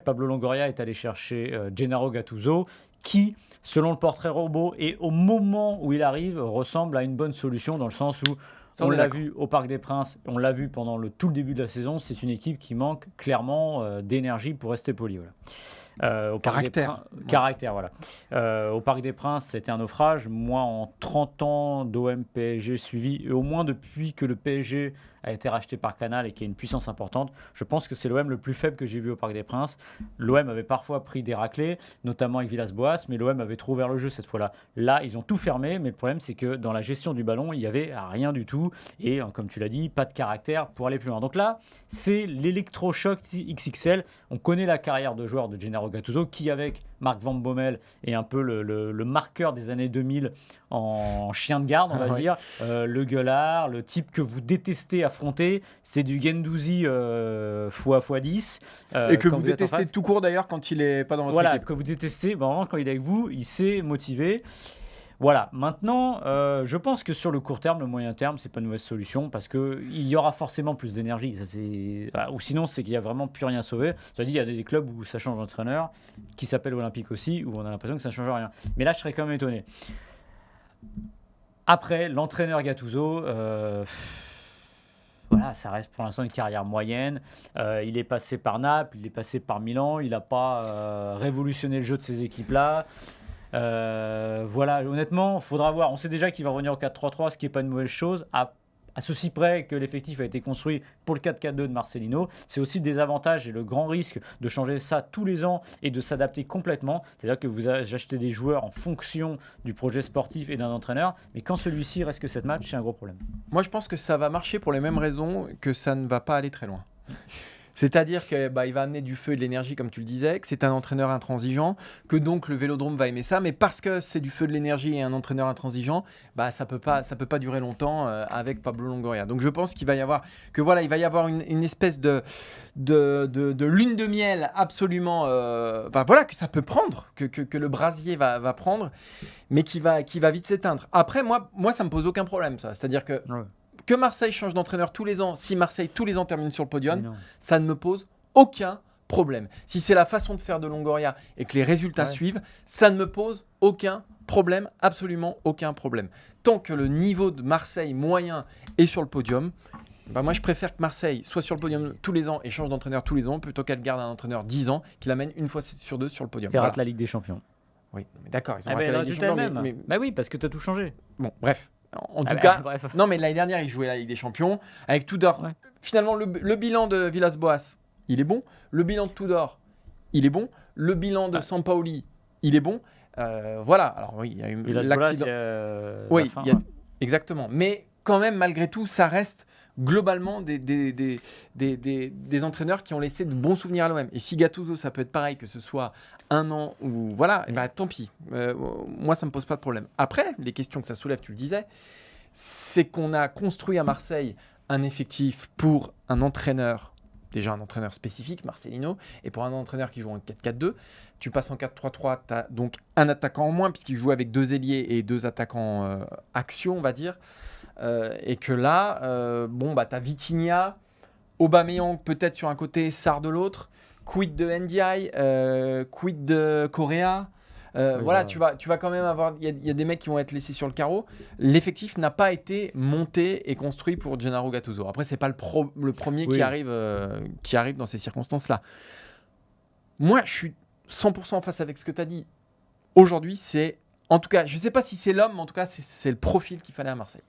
Pablo Longoria est allé chercher Gennaro Gattuso, qui, selon le portrait robot, et au moment où il arrive, ressemble à une bonne solution dans le sens où on l'a vu au Parc des Princes, on l'a vu pendant tout le début de la saison, c'est une équipe qui manque clairement d'énergie pour rester poli. Voilà. Caractère, voilà. Au Parc des Princes, c'était un naufrage. Moi, en 30 ans d'OM PSG suivi, et au moins depuis que le PSG a été racheté par Canal et qui a une puissance importante, je pense que c'est l'OM le plus faible que j'ai vu au Parc des Princes. L'OM avait parfois pris des raclées, notamment avec Villas-Boas, mais l'OM avait trop ouvert le jeu cette fois-là. Là, ils ont tout fermé, mais le problème, c'est que dans la gestion du ballon, il n'y avait rien du tout. Et comme tu l'as dit, pas de caractère pour aller plus loin. Donc là, c'est l'électrochoc XXL. On connaît la carrière de joueur de Gennaro Gattuso, qui avec Marc Van Bommel est un peu le marqueur des années 2000 en chien de garde, on va dire. Le gueulard, le type que vous détestez affronter, c'est du Guendouzi x10. Et que vous détestez tout court d'ailleurs quand il n'est pas dans votre équipe. Que vous détestez, vraiment, quand il est avec vous, il sait motiver. Voilà, maintenant, je pense que sur le court terme, le moyen terme, c'est pas une mauvaise solution parce qu'il y aura forcément plus d'énergie. Ou sinon, c'est qu'il n'y a vraiment plus rien à sauver. Tu as dit, il y a des clubs où ça change d'entraîneur, qui s'appellent Olympique aussi, où on a l'impression que ça ne change rien. Mais là, je serais quand même étonné. Après, l'entraîneur Gattuso, voilà, ça reste pour l'instant une carrière moyenne. Il est passé par Naples, il est passé par Milan, il n'a pas révolutionné le jeu de ces équipes-là. Voilà, honnêtement, il faudra voir. On sait déjà qu'il va revenir au 4-3-3, ce qui n'est pas une mauvaise chose. À ceci près que l'effectif a été construit pour le 4-4-2 de Marcelino. C'est aussi le désavantage et le grand risque de changer ça tous les ans et de s'adapter complètement. C'est-à-dire que vous achetez des joueurs en fonction du projet sportif et d'un entraîneur, mais quand celui-ci reste que 7 matchs, c'est un gros problème. Moi, je pense que ça va marcher pour les mêmes raisons que ça ne va pas aller très loin. C'est-à-dire qu'il va amener du feu et de l'énergie, comme tu le disais, que c'est un entraîneur intransigeant, que donc le Vélodrome va aimer ça, mais parce que c'est du feu, de l'énergie et un entraîneur intransigeant, ça peut pas durer longtemps avec Pablo Longoria. Donc je pense qu'il va y avoir une espèce de lune de miel absolument, que ça peut prendre, que le brasier va prendre, mais qui va vite s'éteindre. Après, moi, ça me pose aucun problème, ça. C'est-à-dire que que Marseille change d'entraîneur tous les ans, si Marseille tous les ans termine sur le podium, ça ne me pose aucun problème. Si c'est la façon de faire de Longoria et que les résultats suivent, ça ne me pose aucun problème, absolument aucun problème. Tant que le niveau de Marseille moyen est sur le podium, moi je préfère que Marseille soit sur le podium tous les ans et change d'entraîneur tous les ans plutôt qu'elle garde un entraîneur 10 ans qui l'amène une fois sur deux sur le podium. Et rate la Ligue des Champions. Oui, mais d'accord, ils ont raté la Ligue des Champions. Bah oui, parce que tu as tout changé. Bon, bref. En tout cas, non, mais l'année dernière, il jouait la Ligue des Champions avec Tudor. Ouais. Finalement, le bilan de Villas-Boas, il est bon. Le bilan de Tudor, il est bon. Le bilan de Sampaoli, il est bon. Voilà. Alors oui, il y a eu l'accident. Exactement. Mais quand même, malgré tout, ça reste globalement des entraîneurs qui ont laissé de bons souvenirs à l'OM. Et si Gattuso, ça peut être pareil, que ce soit un an ou voilà, tant pis. Moi, ça me pose pas de problème. Après, les questions que ça soulève, tu le disais, c'est qu'on a construit à Marseille un effectif pour un entraîneur, déjà un entraîneur spécifique, Marcelino, et pour un entraîneur qui joue en 4-4-2. Tu passes en 4-3-3, tu as donc un attaquant en moins, puisqu'il joue avec 2 ailiers et 2 attaquants action, on va dire. Et que là, tu as Vitinha, Aubameyang peut-être sur un côté, Sarr de l'autre, quid de Ndiaye, quid de Correa. Tu vas quand même avoir, il y a des mecs qui vont être laissés sur le carreau. L'effectif n'a pas été monté et construit pour Gennaro Gattuso. Après, c'est pas le premier qui arrive dans ces circonstances-là. Moi, je suis 100% en face avec ce que tu as dit. Aujourd'hui, en tout cas, je ne sais pas si c'est l'homme, mais en tout cas, c'est le profil qu'il fallait à Marseille.